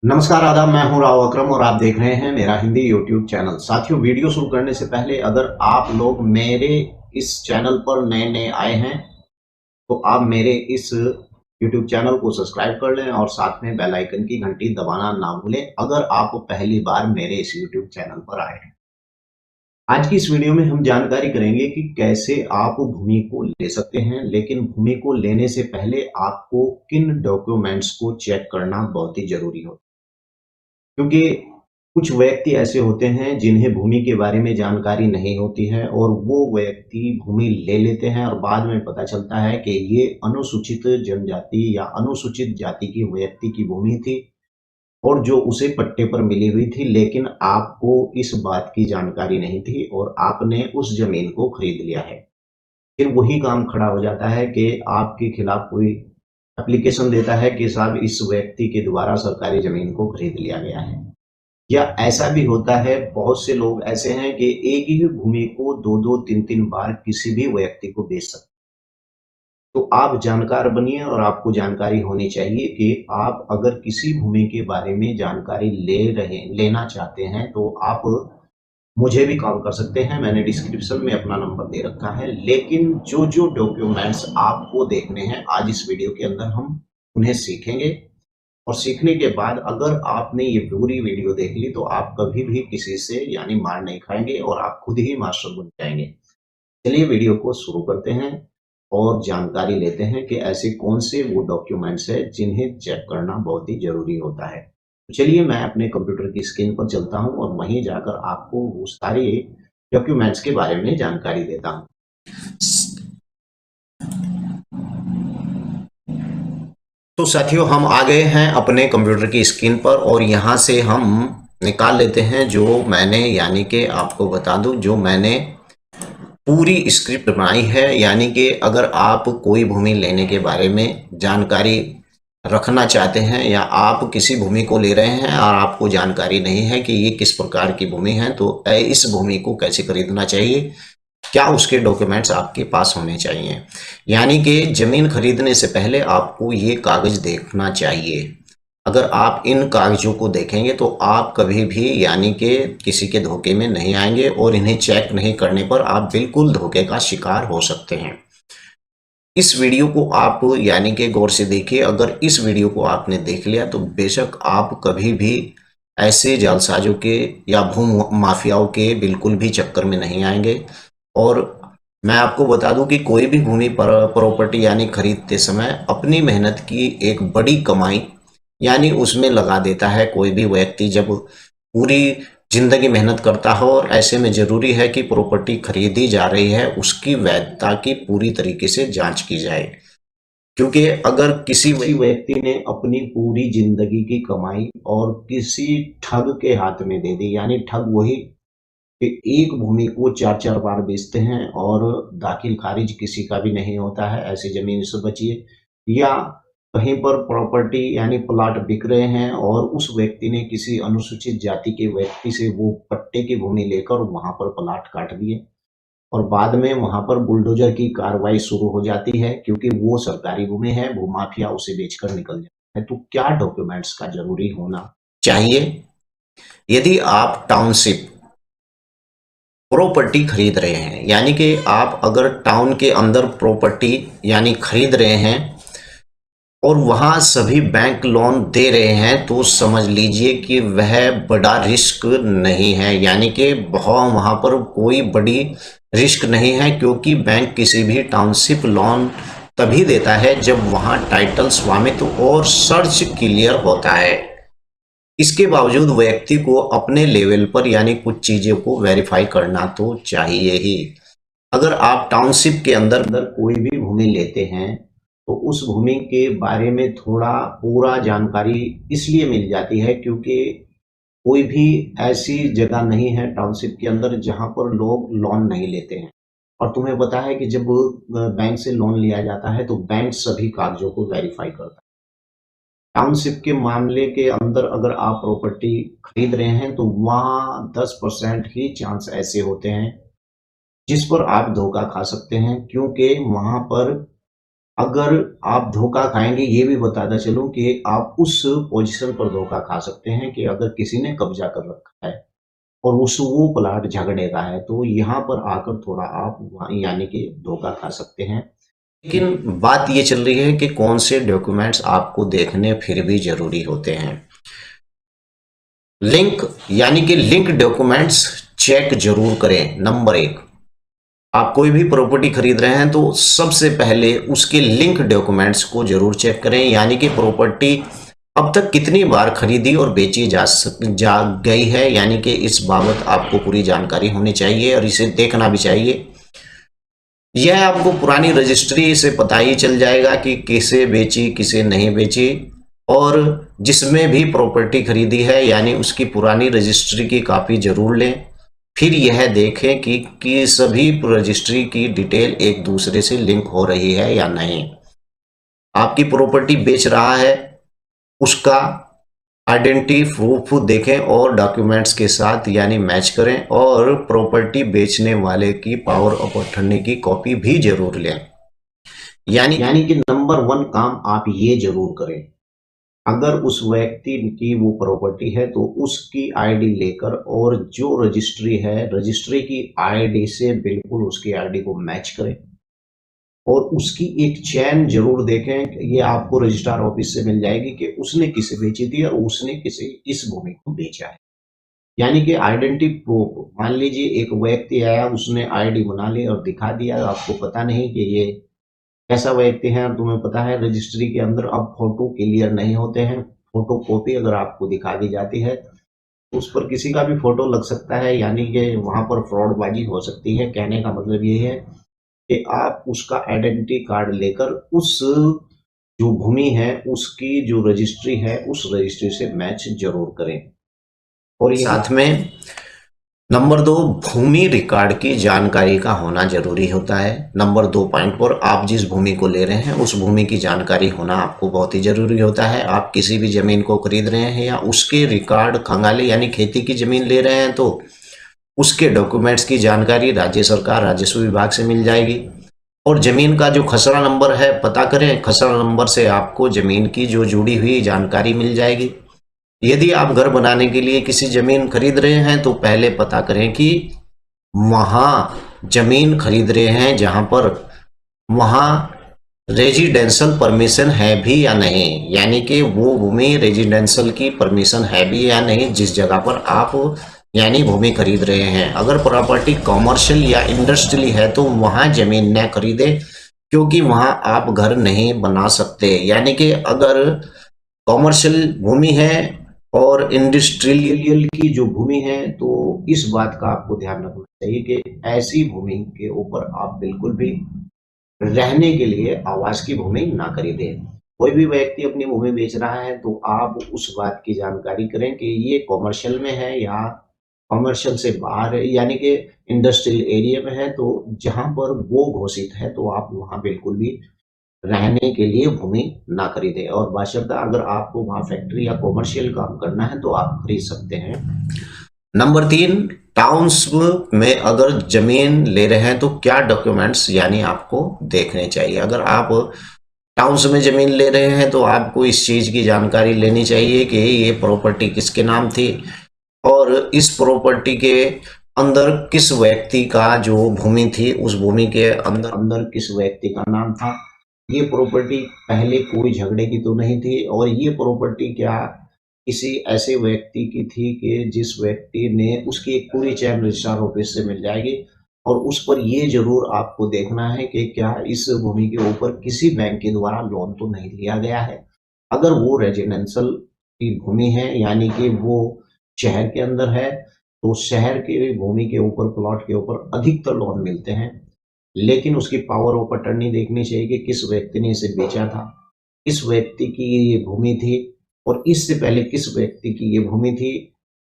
नमस्कार आदाब, मैं हूं राव अकरम और आप देख रहे हैं मेरा हिंदी यूट्यूब चैनल। साथियों, वीडियो शुरू करने से पहले अगर आप लोग मेरे इस चैनल पर नए नए आए हैं तो आप मेरे इस यूट्यूब चैनल को सब्सक्राइब कर लें और साथ में बेल आइकन की घंटी दबाना ना भूलें अगर आप पहली बार मेरे इस यूट्यूब चैनल पर आए हैं। आज की इस वीडियो में हम जानकारी करेंगे कि कैसे आप भूमि को ले सकते हैं, लेकिन भूमि को लेने से पहले आपको किन डॉक्यूमेंट्स को चेक करना बहुत ही जरूरी होता है। क्योंकि कुछ व्यक्ति ऐसे होते हैं जिन्हें भूमि के बारे में जानकारी नहीं होती है और वो व्यक्ति भूमि ले लेते हैं और बाद में पता चलता है कि ये अनुसूचित जनजाति या अनुसूचित जाति की व्यक्ति की भूमि थी और जो उसे पट्टे पर मिली हुई थी, लेकिन आपको इस बात की जानकारी नहीं थी और आपने उस जमीन को खरीद लिया है। फिर वही काम खड़ा हो जाता है कि आपके खिलाफ कोई एप्लीकेशन देता है कि साहब इस व्यक्ति के द्वारा सरकारी जमीन को खरीद लिया गया है। या ऐसा भी होता है, बहुत से लोग ऐसे हैं कि एक ही भूमि को 2-2 3-3 बार किसी भी व्यक्ति को बेच सकते हैं। तो आप जानकार बनिए और आपको जानकारी होनी चाहिए कि आप अगर किसी भूमि के बारे में जानकारी लेना चाहते हैं तो आप मुझे भी कॉल कर सकते हैं। मैंने डिस्क्रिप्शन में अपना नंबर दे रखा है। लेकिन जो डॉक्यूमेंट्स आपको देखने हैं आज इस वीडियो के अंदर हम उन्हें सीखेंगे और सीखने के बाद अगर आपने ये पूरी वीडियो देख ली तो आप कभी भी किसी से यानी मार नहीं खाएंगे और आप खुद ही मास्टर बन जाएंगे। चलिए वीडियो को शुरू करते हैं और जानकारी लेते हैं कि ऐसे कौन से वो डॉक्यूमेंट्स है जिन्हें चेक करना बहुत ही जरूरी होता है। तो चलिए मैं अपने कंप्यूटर की स्क्रीन पर चलता हूं और वहीं जाकर आपको वो सारे डॉक्यूमेंट्स के बारे में जानकारी देता हूं। तो साथियों, हम आ गए हैं अपने कंप्यूटर की स्क्रीन पर और यहाँ से हम निकाल लेते हैं जो मैंने, यानी कि आपको बता दूं, जो मैंने पूरी स्क्रिप्ट बनाई है। यानी कि अगर आप कोई भूमि लेने के बारे में जानकारी रखना चाहते हैं या आप किसी भूमि को ले रहे हैं और आपको जानकारी नहीं है कि ये किस प्रकार की भूमि है, तो इस भूमि को कैसे खरीदना चाहिए, क्या उसके डॉक्यूमेंट्स आपके पास होने चाहिए। यानी कि जमीन खरीदने से पहले आपको ये कागज देखना चाहिए। अगर आप इन कागजों को देखेंगे तो आप कभी भी यानी कि किसी के धोखे में नहीं आएंगे और इन्हें चेक नहीं करने पर आप बिल्कुल धोखे का शिकार हो सकते हैं। इस वीडियो को आप यानी कि गौर से देखिए। अगर इस वीडियो को आपने देख लिया तो बेशक आप कभी भी ऐसे जालसाजों के या भू माफियाओं के बिल्कुल भी चक्कर में नहीं आएंगे। और मैं आपको बता दूं कि कोई भी भूमि पर प्रॉपर्टी यानी खरीदते समय अपनी मेहनत की एक बड़ी कमाई यानी उसमें लगा देता है कोई भी व्यक्ति, जब पूरी जिंदगी मेहनत करता हो। और ऐसे में जरूरी है कि प्रॉपर्टी खरीदी जा रही है उसकी वैधता की पूरी तरीके से जांच की जाए। क्योंकि अगर किसी व्यक्ति ने अपनी पूरी जिंदगी की कमाई और किसी ठग के हाथ में दे दी, यानी ठग वही कि एक भूमि को 4-4 बार बेचते हैं और दाखिल खारिज किसी का भी नहीं होता है, ऐसी जमीन से बचिए। या कहीं पर प्रॉपर्टी यानी प्लॉट बिक रहे हैं और उस व्यक्ति ने किसी अनुसूचित जाति के व्यक्ति से वो पट्टे की भूमि लेकर वहां पर प्लॉट काट दिए और बाद में वहां पर बुलडोजर की कार्रवाई शुरू हो जाती है क्योंकि वो सरकारी भूमि है, भूमाफिया उसे बेचकर निकल जाता है। तो क्या डॉक्यूमेंट्स का जरूरी होना चाहिए? यदि आप टाउनशिप प्रॉपर्टी खरीद रहे हैं, यानी कि आप अगर टाउन के अंदर प्रॉपर्टी यानी खरीद रहे हैं और वहां सभी बैंक लोन दे रहे हैं, तो समझ लीजिए कि वह बड़ा रिस्क नहीं है। यानी कि बहुत वहां पर कोई बड़ी रिस्क नहीं है, क्योंकि बैंक किसी भी टाउनशिप लोन तभी देता है जब वहां टाइटल स्वामित्व और सर्च क्लियर होता है। इसके बावजूद व्यक्ति को अपने लेवल पर यानी कुछ चीजों को वेरीफाई करना तो चाहिए ही। अगर आप टाउनशिप के अंदर अंदर कोई भी भूमि लेते हैं तो उस भूमि के बारे में थोड़ा पूरा जानकारी इसलिए मिल जाती है क्योंकि कोई भी ऐसी जगह नहीं है टाउनशिप के अंदर जहां पर लोग लोन नहीं लेते हैं। और तुम्हें पता है कि जब बैंक से लोन लिया जाता है तो बैंक सभी कागजों को वेरीफाई करता है। टाउनशिप के मामले के अंदर अगर आप प्रॉपर्टी खरीद रहे हैं तो वहाँ 10% ही चांस ऐसे होते हैं जिस पर आप धोखा खा सकते हैं, क्योंकि वहाँ पर अगर आप धोखा खाएंगे, ये भी बताता चलूं कि आप उस पोजीशन पर धोखा खा सकते हैं कि अगर किसी ने कब्जा कर रखा है और उस वो प्लाट झगड़े का है, तो यहाँ पर आकर थोड़ा आप यानी कि धोखा खा सकते हैं। लेकिन बात ये चल रही है कि कौन से डॉक्यूमेंट्स आपको देखने फिर भी जरूरी होते हैं। लिंक यानी कि लिंक डॉक्यूमेंट्स चेक जरूर करें। नंबर 1, आप कोई भी प्रॉपर्टी खरीद रहे हैं तो सबसे पहले उसके लिंक डॉक्यूमेंट्स को जरूर चेक करें, यानी कि प्रॉपर्टी अब तक कितनी बार खरीदी और बेची जा गई है, यानी कि इस बाबत आपको पूरी जानकारी होनी चाहिए और इसे देखना भी चाहिए। यह आपको पुरानी रजिस्ट्री से पता ही चल जाएगा कि किसे बेची किसे नहीं बेची, और जिसमें भी प्रॉपर्टी खरीदी है यानी उसकी पुरानी रजिस्ट्री की कॉपी जरूर लें। फिर यह देखें कि सभी रजिस्ट्री की डिटेल एक दूसरे से लिंक हो रही है या नहीं। आपकी प्रॉपर्टी बेच रहा है, उसका आइडेंटिटी प्रूफ देखें और डॉक्यूमेंट्स के साथ यानी मैच करें, और प्रॉपर्टी बेचने वाले की पावर ऑफ अटॉर्नी की कॉपी भी जरूर लें। यानी कि नंबर 1 काम आप ये जरूर करें, अगर उस व्यक्ति की वो प्रॉपर्टी है तो उसकी आईडी लेकर, और जो रजिस्ट्री है रजिस्ट्री की आईडी से बिल्कुल उसकी आईडी को मैच करें, और उसकी एक चैन जरूर देखें। ये आपको रजिस्ट्रार ऑफिस से मिल जाएगी कि उसने किसे बेची थी और उसने किसे इस भूमि को बेचा है। यानी कि आइडेंटिटी प्रूफ, मान लीजिए एक व्यक्ति आया, उसने आईडी बना ली और दिखा दिया, आपको पता नहीं कि ये कैसा व्यक्ति है, और तुम्हें पता है रजिस्ट्री के अंदर अब फोटो क्लियर नहीं होते हैं। फोटो कॉपी अगर आपको दिखा दी जाती है तो उस पर किसी का भी फोटो लग सकता है, यानी कि वहां पर फ्रॉडबाजी हो सकती है। कहने का मतलब ये है कि आप उसका आइडेंटिटी कार्ड लेकर उस जो भूमि है उसकी जो रजिस्ट्री है उस रजिस्ट्री से मैच जरूर करें। और साथ में नंबर 2, भूमि रिकॉर्ड की जानकारी का होना जरूरी होता है। नंबर 2 पॉइंट पर, आप जिस भूमि को ले रहे हैं उस भूमि की जानकारी होना आपको बहुत ही जरूरी होता है। आप किसी भी जमीन को खरीद रहे हैं या उसके रिकॉर्ड खंगाले यानी खेती की जमीन ले रहे हैं तो उसके डॉक्यूमेंट्स की जानकारी राज्य सरकार राजस्व विभाग से मिल जाएगी। और जमीन का जो खसरा नंबर है पता करें, खसरा नंबर से आपको जमीन की जो जुड़ी हुई जानकारी मिल जाएगी। यदि आप घर बनाने के लिए किसी जमीन खरीद रहे हैं तो पहले पता करें कि वहां जमीन खरीद रहे हैं जहां पर वहां रेजिडेंशियल परमिशन है भी या नहीं, यानी कि वो भूमि रेजिडेंशियल की परमिशन है भी या नहीं जिस जगह पर आप यानी भूमि खरीद रहे हैं। अगर प्रॉपर्टी कॉमर्शियल या इंडस्ट्रियल है तो वहां जमीन न खरीदे, क्योंकि वहां आप घर नहीं बना सकते। यानी कि अगर कॉमर्शियल भूमि है और इंडस्ट्रियल की जो भूमि है तो इस बात का आपको ध्यान रखना चाहिए कि ऐसी भूमि के ऊपर आप बिल्कुल भी रहने के लिए आवास की भूमि ना खरीदें। कोई भी व्यक्ति अपनी भूमि बेच रहा है तो आप उस बात की जानकारी करें कि ये कॉमर्शियल में है या कॉमर्शियल से बाहर है, यानी कि इंडस्ट्रियल एरिया में है, तो जहां पर वो घोषित है तो आप वहां बिल्कुल भी रहने के लिए भूमि ना खरीदें। और बाशर्ता अगर आपको वहां फैक्ट्री या कॉमर्शियल काम करना है तो आप खरीद सकते हैं। नंबर 3, टाउन्स में अगर जमीन ले रहे हैं तो क्या डॉक्यूमेंट्स यानी आपको देखने चाहिए। अगर आप टाउन्स में जमीन ले रहे हैं तो आपको इस चीज की जानकारी लेनी चाहिए कि ये प्रॉपर्टी किसके नाम थी और इस प्रॉपर्टी के अंदर किस व्यक्ति का जो भूमि थी उस भूमि के अंदर अंदर किस व्यक्ति का नाम था। ये प्रॉपर्टी पहले कोई झगड़े की तो नहीं थी, और ये प्रॉपर्टी क्या किसी ऐसे व्यक्ति की थी कि जिस व्यक्ति ने उसकी एक पूरी चैन रजिस्ट्रार ऑफिस से मिल जाएगी। और उस पर ये जरूर आपको देखना है कि क्या इस भूमि के ऊपर किसी बैंक के द्वारा लोन तो नहीं लिया गया है। अगर वो रेजिडेंशियल की भूमि है यानी कि वो शहर के अंदर है तो शहर की भूमि के ऊपर प्लॉट के ऊपर अधिकतर लोन मिलते हैं। लेकिन उसकी पावर ऑफ अटर्नी देखनी चाहिए कि किस व्यक्ति ने इसे बेचा था, किस व्यक्ति की ये भूमि थी, और इससे पहले किस व्यक्ति की ये भूमि थी,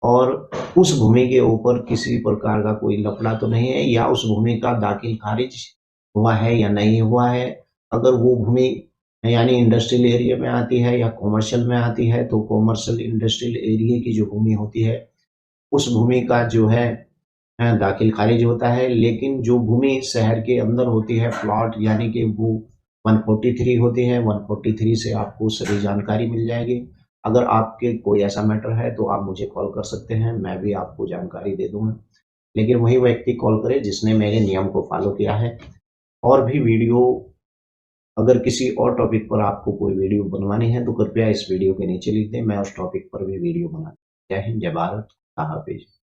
और उस भूमि के ऊपर किसी प्रकार का कोई लफड़ा तो नहीं है, या उस भूमि का दाखिल खारिज हुआ है या नहीं हुआ है। अगर वो भूमि यानी इंडस्ट्रियल एरिया में आती है या कॉमर्शियल में आती है तो कॉमर्शियल इंडस्ट्रियल एरिया की जो भूमि होती है उस भूमि का जो है दाखिल खारिज होता है। लेकिन जो भूमि शहर के अंदर होती है प्लॉट यानी कि वो 143 होती है, 143 से आपको सभी जानकारी मिल जाएगी। अगर आपके कोई ऐसा मैटर है तो आप मुझे कॉल कर सकते हैं, मैं भी आपको जानकारी दे दूँगा। लेकिन वही व्यक्ति कॉल करे जिसने मेरे नियम को फ़ॉलो किया है। और भी वीडियो, अगर किसी और टॉपिक पर आपको कोई वीडियो बनवानी है तो कृपया इस वीडियो के नीचे लिख दें, मैं उस टॉपिक पर भी वीडियो बना। जय हिंद, जय भारत, खुदा हाफ़िज़।